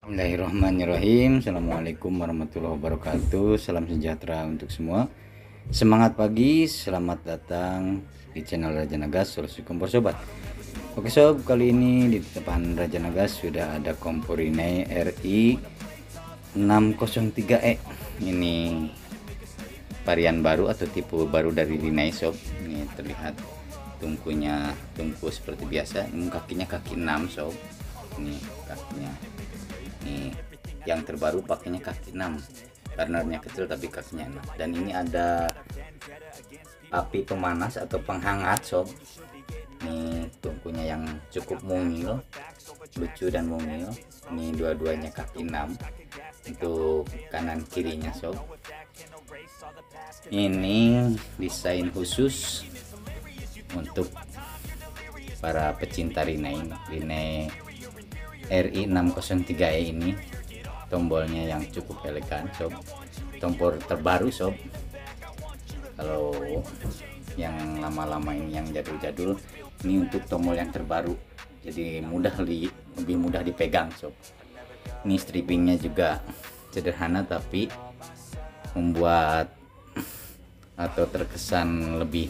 Bismillahirrahmanirrahim. Assalamualaikum warahmatullahi wabarakatuh. Salam sejahtera untuk semua. Semangat pagi, selamat datang di channel Raja Nagas Solusi Kompor Sobat. Oke sob, kali ini di depan Raja Nagas sudah ada kompor Rinnai RI 603E. Ini varian baru atau tipe baru dari Rinnai sob. Ini terlihat tungkunya tungku seperti biasa. Ini kakinya kaki 6 sob. Ini kakinya. Ini yang terbaru pakainya kaki 6, burnernya kecil tapi kakinya 6. Dan ini ada api pemanas atau penghangat sob. Ini tungkunya yang cukup mungil, lucu dan mungil. Ini dua-duanya kaki 6 untuk kanan kirinya sob. Ini desain khusus untuk para pecinta Rinnai RI 603E ini. Tombolnya yang cukup elegan sob, tombol terbaru sob. Kalau yang lama-lama ini yang jadul-jadul, ini untuk tombol yang terbaru, jadi lebih mudah dipegang sob. Ini strippingnya juga sederhana tapi membuat atau terkesan lebih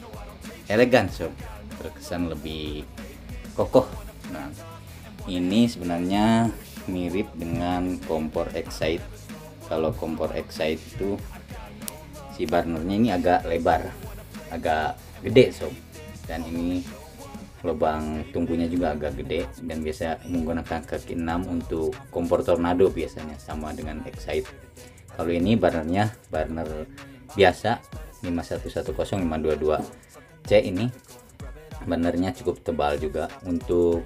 elegan sob, terkesan lebih kokoh. Nah, ini sebenarnya mirip dengan kompor Excite. Kalau kompor Excite itu si burnernya ini agak lebar, agak gede sob, dan ini lubang tungkunya juga agak gede, dan biasa menggunakan kaki 6 untuk kompor tornado biasanya, sama dengan Excite. Kalau ini burner biasa 5110522C. ini burnernya cukup tebal juga. Untuk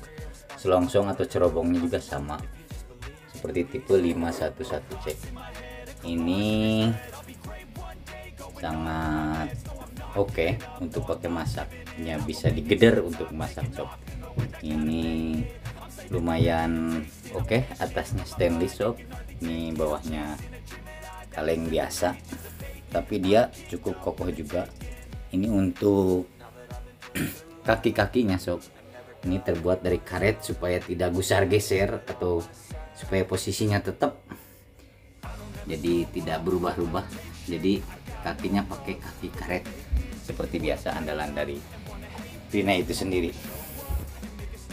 selongsong atau cerobongnya juga sama seperti tipe 511C. Ini sangat oke untuk pakai masaknya, bisa digeder untuk masak sob. Ini lumayan oke, atasnya stainless sob. Ini bawahnya kaleng biasa tapi dia cukup kokoh juga. Ini untuk kaki-kakinya sob, ini terbuat dari karet supaya tidak gusar geser atau supaya posisinya tetap, jadi tidak berubah-ubah. Jadi kakinya pakai kaki karet seperti biasa, andalan dari Rinnai itu sendiri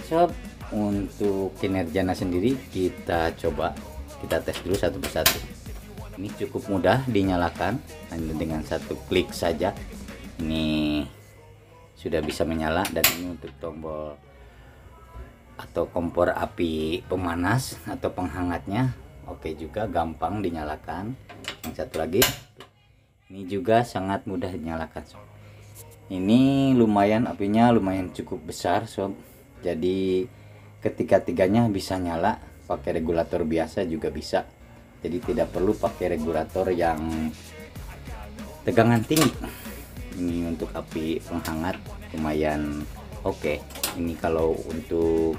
sob. Untuk kinerjanya sendiri kita tes dulu satu persatu. Ini cukup mudah dinyalakan, hanya dengan satu klik saja ini sudah bisa menyala. Dan ini untuk tombol atau kompor api pemanas atau penghangatnya oke juga, gampang dinyalakan. Yang satu lagi ini juga sangat mudah dinyalakan sob. Ini lumayan, apinya lumayan cukup besar sob, jadi ketiga-tiganya bisa nyala. Pakai regulator biasa juga bisa, jadi tidak perlu pakai regulator yang tegangan tinggi. Ini untuk api penghangat lumayan oke. Ini kalau untuk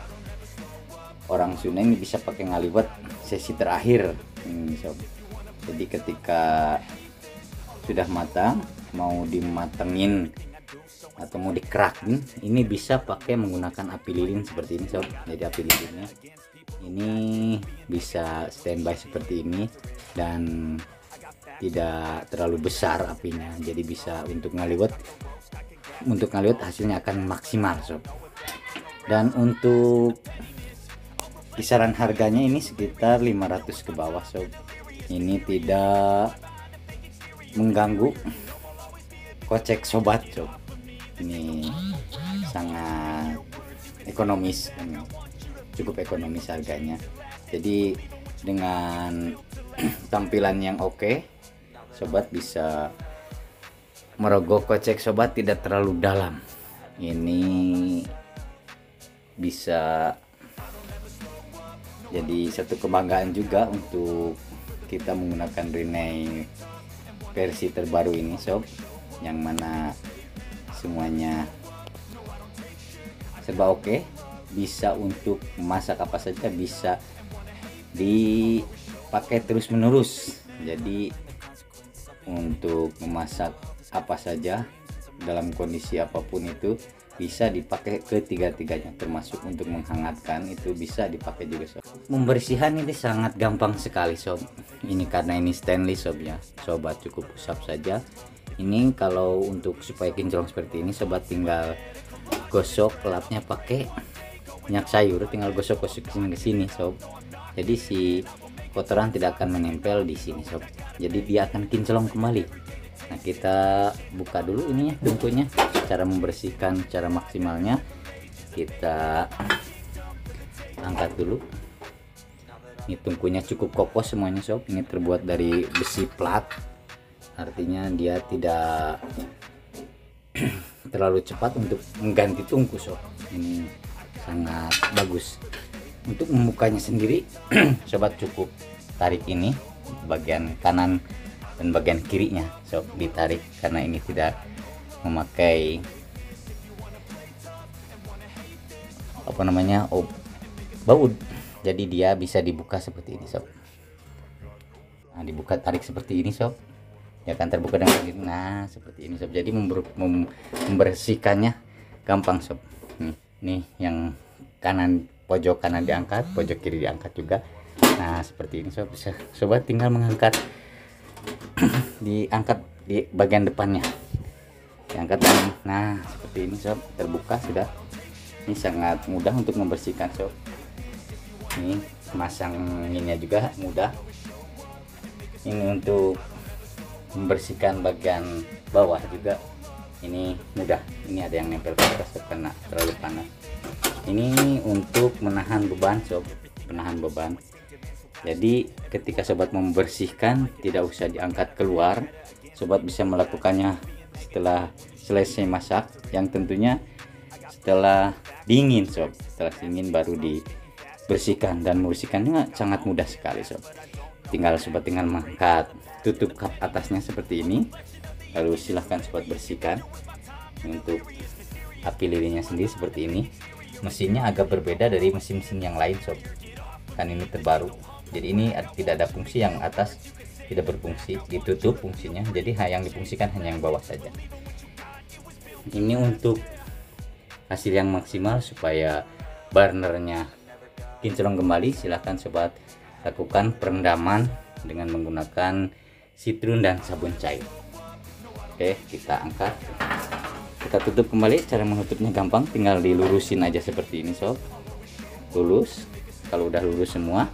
orang Sunda ini bisa pakai ngaliwat sesi terakhir ini sob. Jadi ketika sudah matang, mau dimatengin atau mau dikerakin, ini bisa pakai menggunakan api lilin seperti ini sob. Jadi api lilinnya ini bisa standby seperti ini dan tidak terlalu besar apinya, jadi bisa untuk ngaliwat hasilnya akan maksimal sob. Dan untuk kisaran harganya ini sekitar 500 ke bawah sob. Ini tidak mengganggu kocek sobat sob. Ini sangat ekonomis, cukup ekonomis harganya. Jadi dengan tampilan yang oke, sobat bisa merogoh kocek sobat tidak terlalu dalam. Ini bisa jadi satu kebanggaan juga untuk kita menggunakan Rinnai versi terbaru ini sob, yang mana semuanya serba oke. Bisa untuk masak apa saja, bisa dipakai terus menerus. Jadi untuk memasak apa saja dalam kondisi apapun itu bisa dipakai ketiga-tiganya, termasuk untuk menghangatkan itu bisa dipakai juga sob. Pembersihan ini sangat gampang sekali sob. Ini karena ini stainless sob ya, sobat cukup usap saja. Ini kalau untuk supaya kinclong seperti ini sobat tinggal gosok lapnya pakai minyak sayur, tinggal gosok-gosok ke sini sob. Jadi si kotoran tidak akan menempel di sini sob, jadi dia akan kinclong kembali. Nah, kita buka dulu ininya tungkunya. Cara membersihkan cara maksimalnya kita angkat dulu. Ini tungkunya cukup kokoh semuanya sob. Ini terbuat dari besi plat, artinya dia tidak terlalu cepat untuk mengganti tungku sob. Ini sangat bagus. Untuk membukanya sendiri sobat cukup tarik ini bagian kanan dan bagian kirinya sob, ditarik karena ini tidak memakai baut, jadi dia bisa dibuka seperti ini sob. Nah, dibuka tarik seperti ini sob, ya kan terbuka dengan ini. Nah, seperti ini sob, jadi membersihkannya gampang sob. Nih yang kanan, pojok kanan diangkat, pojok kiri diangkat juga. Nah, seperti ini sob, bisa sobat tinggal mengangkat diangkat di bagian depannya, diangkat. Nah, seperti ini sob, terbuka sudah. Ini sangat mudah untuk membersihkan sob. Ini masanginnya juga mudah. Ini untuk membersihkan bagian bawah juga ini mudah. Ini ada yang nempel ke atas sob karena terlalu panas. Ini untuk menahan beban sob, menahan beban. Jadi ketika sobat membersihkan tidak usah diangkat keluar, sobat bisa melakukannya setelah selesai masak, yang tentunya setelah dingin sob. Setelah dingin baru dibersihkan, dan membersihkannya sangat mudah sekali sob. Sobat tinggal mengangkat tutup kap atasnya seperti ini, lalu silahkan sobat bersihkan. Untuk api lilinnya sendiri seperti ini. Mesinnya agak berbeda dari mesin-mesin yang lain sob, kan ini terbaru. Jadi ini tidak ada fungsi, yang atas tidak berfungsi, ditutup fungsinya, jadi yang difungsikan hanya yang bawah saja. Ini untuk hasil yang maksimal supaya burnernya kinclong kembali, silahkan sobat lakukan perendaman dengan menggunakan citron dan sabun cair. Oke, kita angkat, kita tutup kembali. Cara menutupnya gampang, tinggal dilurusin aja seperti ini sob. Lurus. Kalau udah lurus semua,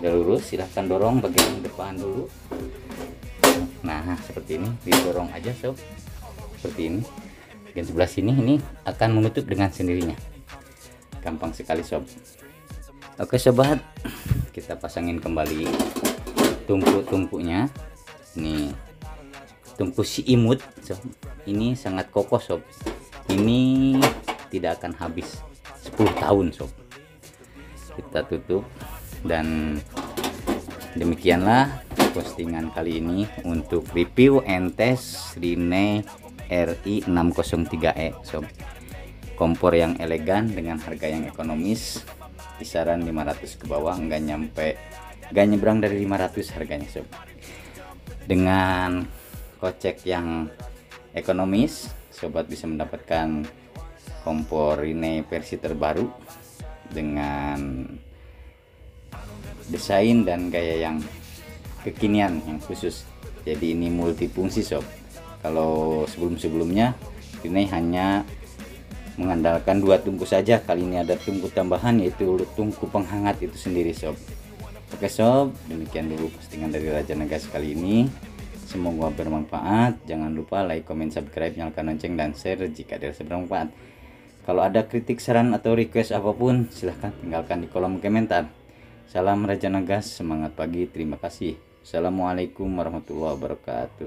udah lurus, silahkan dorong bagian depan dulu. Nah, seperti ini, didorong aja sob, seperti ini. Bagian sebelah sini ini akan menutup dengan sendirinya, gampang sekali sob. Oke sobat, kita pasangin kembali tumpu-tumpunya. Ini tungku si imut sob, ini sangat kokoh sob. Ini tidak akan habis 10 tahun sob. Kita tutup. Dan demikianlah postingan kali ini untuk review and test Rinnai RI603E sob. Kompor yang elegan dengan harga yang ekonomis, kisaran 500 ke bawah, nggak nyebrang dari 500 harganya sob. Dengan kocek yang ekonomis, sobat bisa mendapatkan kompor Rinnai versi terbaru dengan desain dan gaya yang kekinian yang khusus. Jadi ini multifungsi sob. Kalau sebelumnya Rinnai hanya mengandalkan 2 tungku saja, kali ini ada tungku tambahan, yaitu tungku penghangat itu sendiri sob. Oke sob, demikian dulu postingan dari Raja Nagas kali ini. Semoga bermanfaat. Jangan lupa like, comment, subscribe, nyalakan lonceng, dan share jika dirasa bermanfaat. Kalau ada kritik, saran, atau request apapun, silahkan tinggalkan di kolom komentar. Salam Raja Nagas, semangat pagi, terima kasih. Assalamualaikum warahmatullahi wabarakatuh.